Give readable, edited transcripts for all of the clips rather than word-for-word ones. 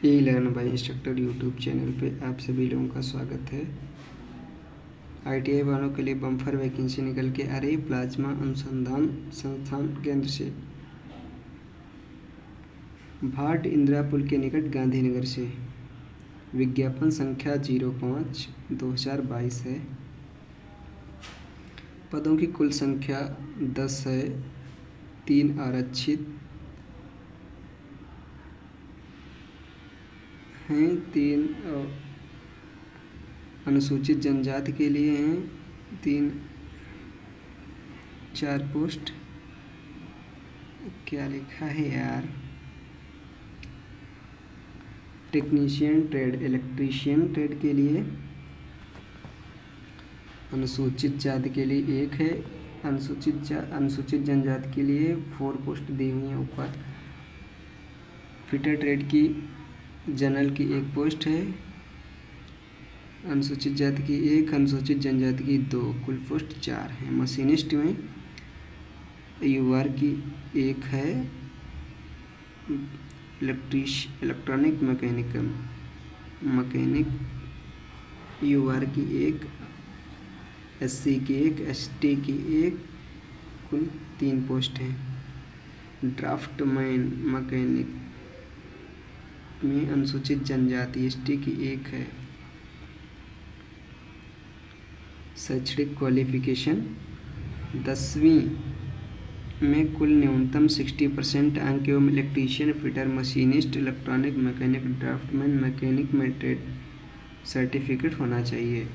E learn by instructor YouTube channel पे आप सभी लोगों का स्वागत है। आईटीआई वालों के लिए बम्पर वैकेंसी निकल के आ रही प्लाज्मा अनुसंधान संस्थान केंद्र से, भाट इंदिरा पुल के निकट गांधीनगर से। विज्ञापन संख्या 05/2022 है। पदों की कुल संख्या 10 है। 3 आरक्षित हैं, 3 अनुसूचित जनजाति के लिए हैं, 4 पोस्ट। क्या लिखा है यार, टेक्नीशियन ट्रेड, इलेक्ट्रीशियन ट्रेड के लिए। अनुसूचित जाति के लिए 1 है। अनुसूचित जनजाति के लिए 4 पोस्ट दी हुई हैं ऊपर। फिटर ट्रेड की जनरल की 1 पोस्ट है। अनुसूचित जाति की 1, अनुसूचित जनजाति की 2, कुल पोस्ट 4 हैं। मशीनिस्ट में यूआर की 1 है। इलेक्ट्रॉनिक मैकेनिक यूआर की 1, एससी की 1, एसटी की 1, कुल 3 पोस्ट हैं। ड्राफ्टमैन मैकेनिक में अनुसूचित जनजाति एसटी की 1 है। शैक्षणिक क्वालिफिकेशन 10वीं में कुल न्यूनतम 60% अंक एवं electrician, fitter, machinist, electronic mechanic, draftman mechanic में ट्रेड सर्टिफिकेट होना चाहिए।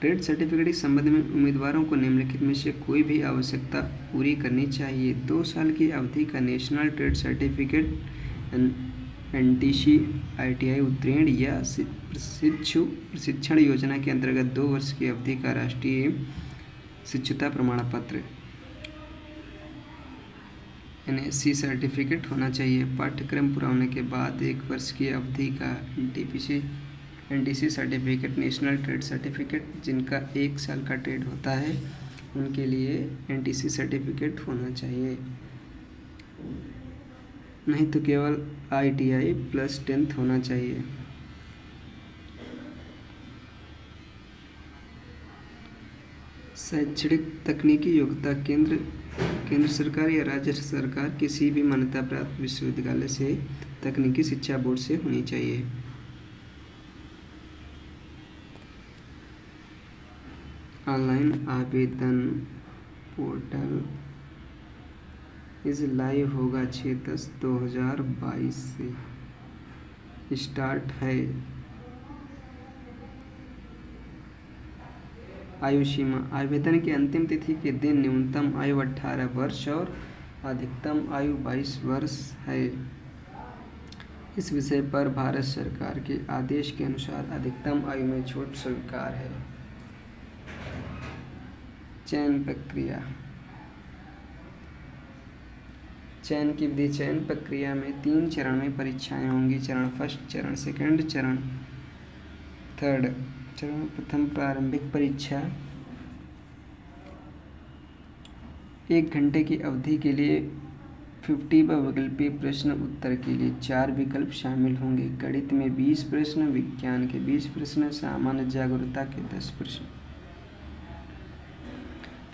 ट्रेड सर्टिफिकेट के संबंध में उम्मीदवारों को निम्नलिखित में से कोई भी आवश्यकता पूरी करनी चाहिए। 2 साल की अवधि का national trade certificate, NTC, ITI उत्तीर्ण या प्रशिक्षण योजना के अंतर्गत 2 वर्ष की अवधि का राष्ट्रीय शिक्षुता प्रमाण पत्र एनएससी सर्टिफिकेट होना चाहिए। पाठ्यक्रम पूरा होने के बाद 1 वर्ष की अवधि का NTC certificate, national trade certificate, जिनका 1 साल का ट्रेड होता है उनके लिए एनटीसी सर्टिफिकेट होना चाहिए। नहीं तो केवल आईटीआई प्लस 10th होना चाहिए। शैक्षणिक तकनीकी योग्यता केंद्र सरकार या राज्य सरकार किसी भी मान्यता प्राप्त विश्वविद्यालय से तकनीकी शिक्षा बोर्ड से होनी चाहिए। ऑनलाइन आवेदन पोर्टल इस लाइव होगा 6/10/2022 से स्टार्ट है। आयु सीमा, आवेदन की अंतिम तिथि के दिन न्यूनतम आयु 18 वर्ष और अधिकतम आयु 22 वर्ष है। इस विषय पर भारत सरकार के आदेश के अनुसार अधिकतम आयु में छूट स्वीकार है। चयन प्रक्रिया, चयन की विधि, चयन प्रक्रिया में 3 चरण में परीक्षाएं होंगी। चरण फर्स्ट, चरण सेकंड, चरण थर्ड। चरण प्रथम प्रारंभिक परीक्षा 1 घंटे की अवधि के लिए 50 व वैकल्पिक प्रश्न उत्तर के लिए 4 विकल्प शामिल होंगे। गणित में 20 प्रश्न, विज्ञान के 20 प्रश्न, सामान्य जागरूकता के 10 प्रश्न।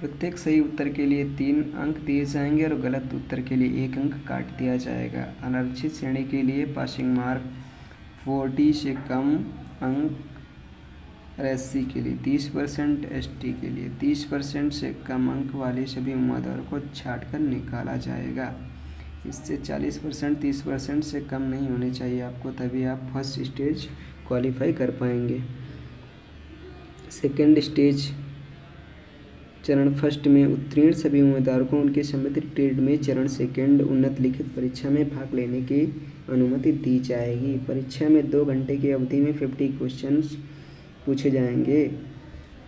प्रत्येक सही उत्तर के लिए 3 अंक दिए जाएंगे और गलत उत्तर के लिए 1 अंक काट दिया जाएगा। अनारक्षित श्रेणी के लिए पासिंग मार्क 40 से कम अंक, एससी के लिए 30%, एसटी के लिए 30% से कम अंक वाले सभी उम्मीदवारों को छांटकर निकाला जाएगा। इससे 40%, 30% से कम नहीं होने चाहिए आपको, तभी आप फर्स्ट स्टेज क्वालिफाई कर पाएंगे। सेकेंड स्टेज, चरण फर्स्ट में उत्तीर्ण सभी उम्मीदवारों को उनके संबंधित ट्रेड में चरण सेकंड उन्नत लिखित परीक्षा में भाग लेने की अनुमति दी जाएगी। परीक्षा में 2 घंटे की अवधि में 50 क्वेश्चंस पूछे जाएंगे।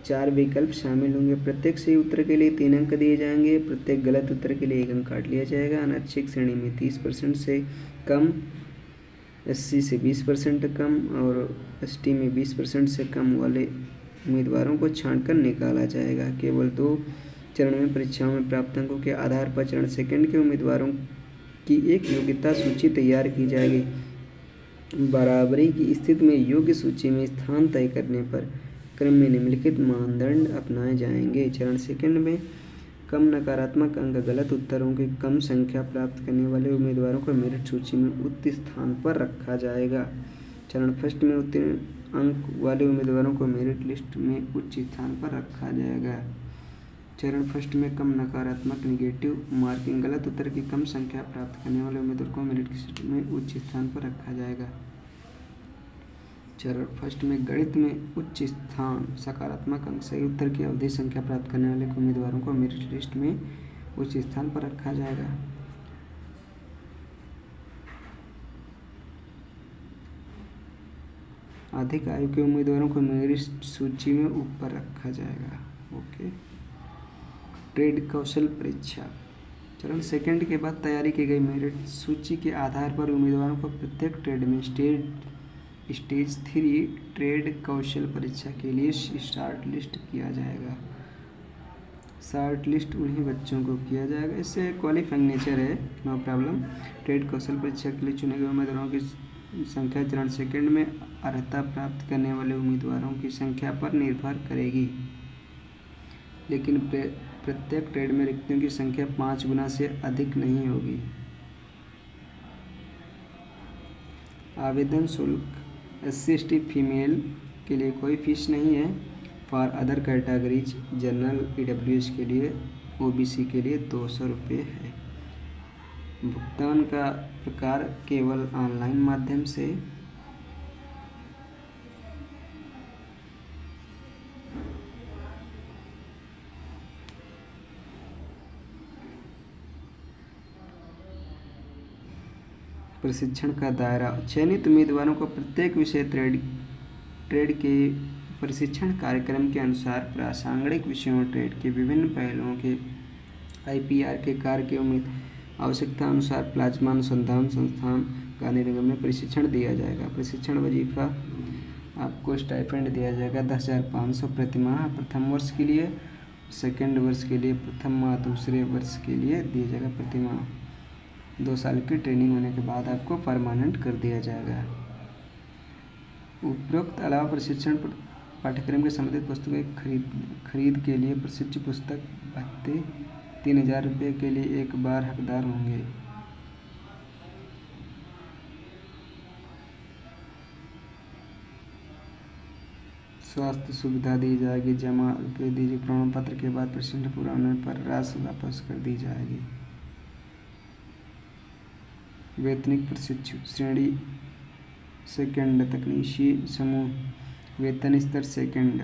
4 विकल्प शामिल होंगे। प्रत्येक सही उत्तर के लिए 3 अंक दिए जाएंगे। प्रत्येक गलत उत्तर के लिए 1 अंक काट लिया जाएगा। अनारक्षित श्रेणी में 30% से कम, एससी से 20% कम और एसटी में 20% से कम वाले उम्मीदवारों को छांटकर निकाला जाएगा। केवल 2 चरण में परीक्षाओं में प्राप्त अंकों के आधार पर चरण सेकंड के उम्मीदवारों की एक योग्यता सूची तैयार की जाएगी। बराबरी की स्थिति में योग्य सूची में स्थान तय करने पर क्रम में निम्नलिखित मानदंड अपनाए जाएंगे। चरण सेकंड में कम नकारात्मक अंक गलत उत्तरों की कम संख्या प्राप्त करने वाले उम्मीदवारों को मेरिट सूची में उच्च स्थान पर रखा जाएगा। चरण फर्स्ट में उत्तीर्ण अंक वाले उम्मीदवारों को मेरिट लिस्ट में उच्च स्थान पर रखा जाएगा। चरण फर्स्ट में कम नकारात्मक निगेटिव मार्किंग गलत उत्तर की कम संख्या प्राप्त करने वाले उम्मीदवार को मेरिट लिस्ट में उच्च स्थान पर रखा जाएगा। चरण फर्स्ट में गणित में उच्च स्थान सकारात्मक अंक सही उत्तर की अवधि संख्या प्राप्त करने वाले उम्मीदवारों को मेरिट लिस्ट में उच्च स्थान पर रखा जाएगा। अधिक आयु के उम्मीदवारों को मेरिट सूची में ऊपर रखा जाएगा। ओके। ट्रेड कौशल परीक्षा चरण सेकंड के बाद तैयारी की गई मेरिट सूची के आधार पर उम्मीदवारों को प्रत्येक ट्रेड में स्टेज 3 ट्रेड कौशल परीक्षा के लिए शॉर्ट लिस्ट किया जाएगा। शॉर्ट लिस्ट उन्हीं बच्चों को किया जाएगा, इससे क्वालिफाइंग नेचर है, नो प्रॉब्लम। ट्रेड कौशल परीक्षा के लिए चुने गए उम्मीदवारों की संख्या चरण सेकंड में अर्हता प्राप्त करने वाले उम्मीदवारों की संख्या पर निर्भर करेगी, लेकिन प्रत्येक ट्रेड में रिक्तियों की संख्या 5 गुना से अधिक नहीं होगी। आवेदन शुल्क SC/ST फीमेल के लिए कोई फीस नहीं है। For other categories general EWS के लिए OBC के लिए 200 रुपये है। भुगतान का प्रकार केवल ऑनलाइन माध्यम से। प्रशिक्षण का दायरा चयनित उम्मीदवारों को प्रत्येक विषय ट्रेड के प्रशिक्षण कार्यक्रम के अनुसार प्रासंगिक विषयों ट्रेड के विभिन्न पहलुओं के IPR के कार्य की आवश्यकता अनुसार प्लाज्मा अनुसंधान संस्थान गांधी निगम में प्रशिक्षण दिया जाएगा। प्रशिक्षण वजीफा आपको स्टाइपेंड दिया जाएगा 10,500 प्रति माह प्रथम वर्ष के लिए, सेकेंड वर्ष के लिए प्रथम माह, दूसरे वर्ष के लिए दिया जाएगा प्रति माह। 2 साल की ट्रेनिंग होने के बाद आपको परमानेंट कर दिया जाएगा। उपरोक्त अलावा प्रशिक्षण पाठ्यक्रम के संबंधित पुस्तकें खरीद के लिए प्रशिक्षु पुस्तक भत्ते 3,000 रुपये के लिए एक बार हकदार होंगे। स्वास्थ्य सुविधा दी जाएगी। जमा रुपये दीजिए। प्रमाण पत्र के बाद प्रशिक्षण पूरा होने पर राशि वापस कर दी जाएगी। वेतनिक प्रशिक्षु श्रेणी सेकंड तकनीशी समूह वेतन स्तर सेकंड।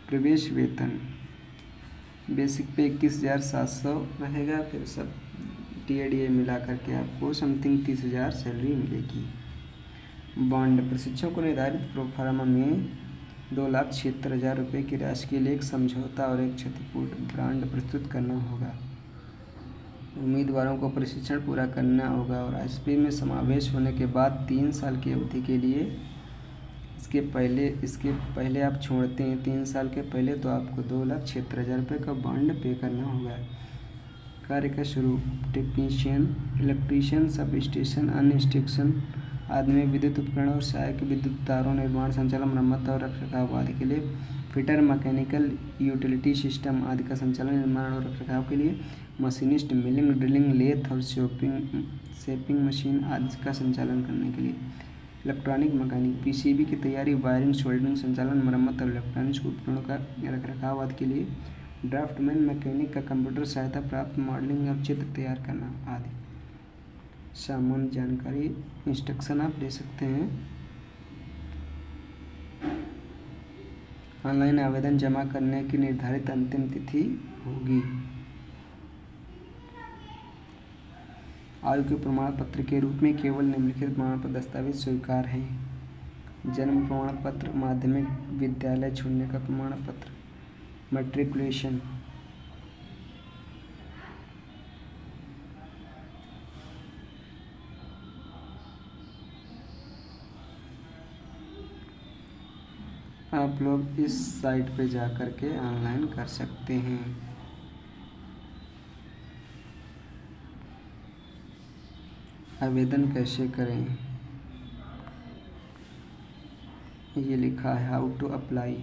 प्रवेश वेतन बेसिक पे 21,700 रहेगा, फिर सब DA मिला करके आपको समथिंग 30,000 सैलरी मिलेगी। बॉन्ड प्रशिक्षकों को निर्धारित प्रोफार्मा में 2,76,000 रुपये की राशि के लिए एक समझौता और एक क्षतिपूर्ति बॉन्ड प्रस्तुत करना होगा। उम्मीदवारों को प्रशिक्षण पूरा करना होगा और ISP में समावेश होने के बाद 3 साल की अवधि के लिए इसके पहले आप छोड़ते हैं 3 साल के पहले, तो आपको 2,76,000 रुपये का बॉन्ड पे करना होगा। कार्य का स्वरूप टेक्नीशियन, इलेक्ट्रीशियन, सब स्टेशन, अन्य स्टेशन आदि में विद्युत उपकरण और सहायक विद्युत तारों निर्माण, संचालन, मरम्मत और रखरखाव आदि के लिए, फिटर, मैकेनिकल, यूटिलिटी सिस्टम आदि का संचालन, निर्माण और रखरखाव के लिए, मशीनिस्ट, मिलिंग, ड्रिलिंग, लेथ और शेपिंग मशीन आदि का संचालन करने के लिए, इलेक्ट्रॉनिक मैकेनिक, PCB की तैयारी, वायरिंग, सोल्डरिंग, संचालन, मरम्मत और इलेक्ट्रॉनिक्स उपकरणों का रखरखाव आदि के लिए, ड्राफ्टमैन मैकेनिक का कंप्यूटर सहायता प्राप्त मॉडलिंग और चित्र तैयार करना आदि। सामान्य जानकारी इंस्ट्रक्शन आप ले सकते हैं। ऑनलाइन आवेदन जमा करने की निर्धारित अंतिम तिथि होगी। आयु के प्रमाण पत्र के रूप में केवल निम्नलिखित प्रमाण पत्र दस्तावेज स्वीकार हैं। जन्म प्रमाण पत्र, माध्यमिक विद्यालय छोड़ने का प्रमाण पत्र, मैट्रिकुलेशन, आप लोग इस साइट पे जा कर के ऑनलाइन कर सकते हैं। आवेदन कैसे करें? ये लिखा है हाउ टू अप्लाई।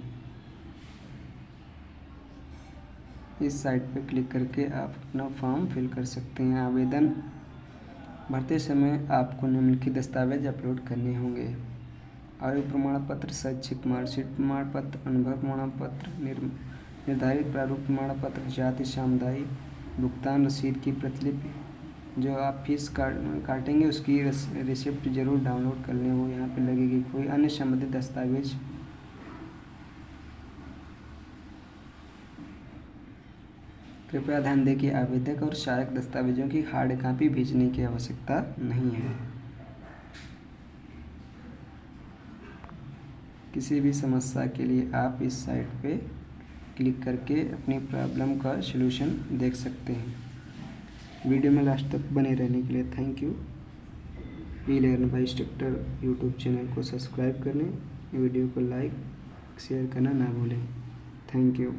इस साइट पर क्लिक करके आप अपना फॉर्म फिल कर सकते हैं। आवेदन भरते समय आपको निम्नलिखित दस्तावेज अपलोड करने होंगे: आयु प्रमाण पत्र, शैक्षिक मार्कशीट प्रमाण पत्र, अनुभव प्रमाण पत्र, निर्धारित प्रारूप प्रमाण पत्र, जाति समुदाय, भुगतान रसीद की प्रतिलिपि, जो आप फीस काटेंगे उसकी रिसिप्ट जरूर डाउनलोड कर लें, वो यहाँ पे लगेगी। कोई अन्य संबंधित दस्तावेज कृपया ध्यान दें कि आवेदक और सहायक दस्तावेजों की हार्ड कॉपी भेजने की आवश्यकता नहीं है। किसी भी समस्या के लिए आप इस साइट पे क्लिक करके अपनी प्रॉब्लम का सलूशन देख सकते हैं। वीडियो में लास्ट तक बने रहने के लिए thank you. E learn by instructor YouTube channel को सब्सक्राइब करने, वीडियो को लाइक शेयर करना ना भूलें। Thank you.